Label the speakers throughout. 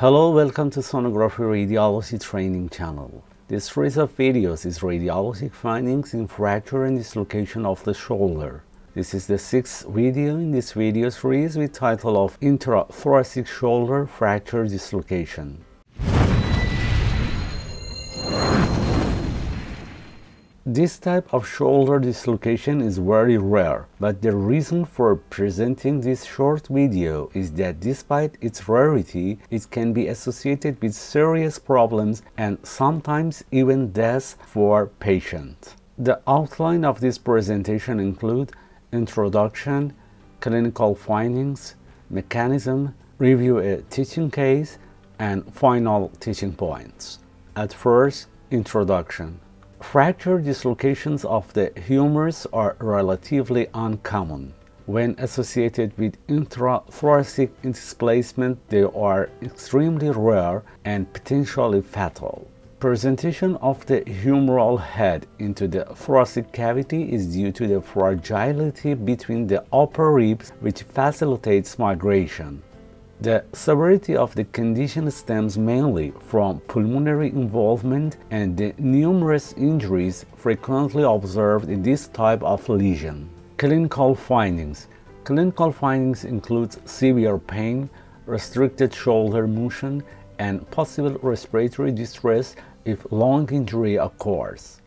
Speaker 1: Hello, welcome to sonography-radiology training channel. This series of videos is radiologic findings in fracture and dislocation of the shoulder. This is the 6th video in this video series with title of Intrathoracic Shoulder Fracture Dislocation. This type of shoulder dislocation is very rare, but the reason for presenting this short video is that despite its rarity, it can be associated with serious problems and sometimes even death for patients. The outline of this presentation includes introduction, clinical findings, mechanism, review a teaching case, and final teaching points. At first, introduction. Fracture dislocations of the humerus are relatively uncommon. When associated with intrathoracic displacement, they are extremely rare and potentially fatal. Presentation of the humeral head into the thoracic cavity is due to the fragility between the upper ribs, which facilitates migration. The severity of the condition stems mainly from pulmonary involvement and the numerous injuries frequently observed in this type of lesion. Clinical findings. Clinical findings include severe pain, restricted shoulder motion, and possible respiratory distress if lung injury occurs.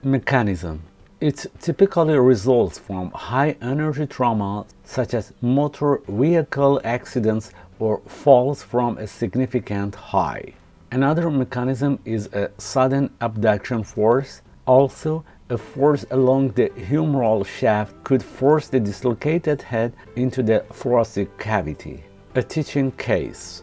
Speaker 1: Mechanism. It typically results from high-energy trauma such as motor vehicle accidents or falls from a significant height. Another mechanism is a sudden abduction force. Also, a force along the humeral shaft could force the dislocated head into the thoracic cavity. A teaching case.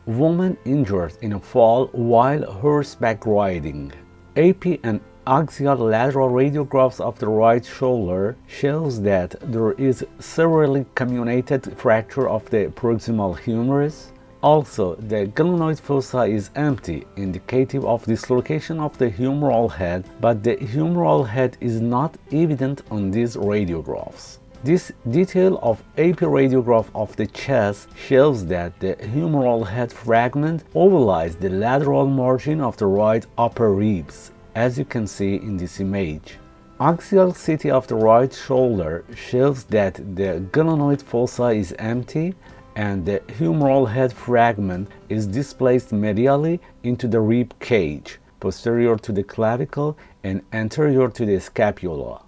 Speaker 1: Woman injured in a fall while horseback riding. AP and axial lateral radiographs of the right shoulder shows that there is severely comminuted fracture of the proximal humerus. Also, the glenoid fossa is empty, indicative of dislocation of the humeral head, but the humeral head is not evident on these radiographs. This detail of AP radiograph of the chest shows that the humeral head fragment overlies the lateral margin of the right upper ribs, as you can see in this image. Axial CT of the right shoulder shows that the glenoid fossa is empty and the humeral head fragment is displaced medially into the rib cage, posterior to the clavicle and anterior to the scapula.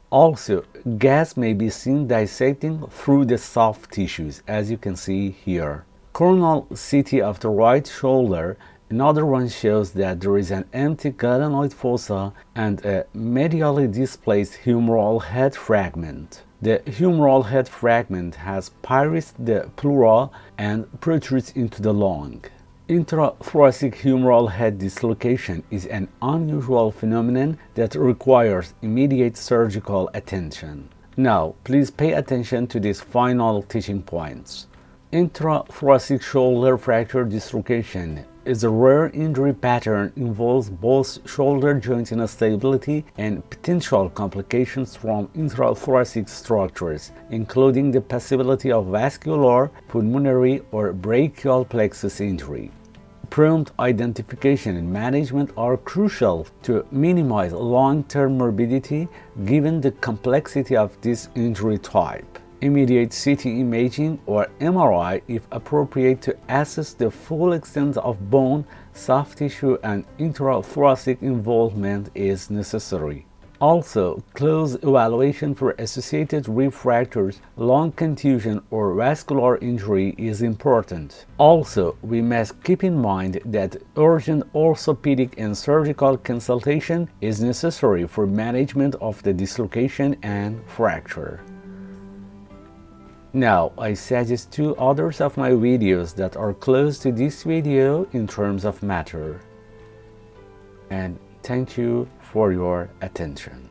Speaker 1: Also, gas may be seen dissecting through the soft tissues, as you can see here. Coronal CT of the right shoulder. Another one shows that there is an empty glenoid fossa and a medially displaced humeral head fragment. The humeral head fragment has pierced the pleura and protrudes into the lung. Intrathoracic humeral head dislocation is an unusual phenomenon that requires immediate surgical attention. Now, please pay attention to these final teaching points. Intrathoracic shoulder fracture dislocation is a rare injury pattern, involves both shoulder joint instability and potential complications from intrathoracic structures, including the possibility of vascular, pulmonary, or brachial plexus injury. Prompt identification and management are crucial to minimize long-term morbidity given the complexity of this injury type. Immediate CT imaging or MRI, if appropriate, to assess the full extent of bone, soft tissue, and intrathoracic involvement is necessary. Also, close evaluation for associated rib fractures, lung contusion, or vascular injury is important. Also, we must keep in mind that urgent orthopedic and surgical consultation is necessary for management of the dislocation and fracture. Now, I suggest 2 others of my videos that are close to this video in terms of matter. And thank you for your attention.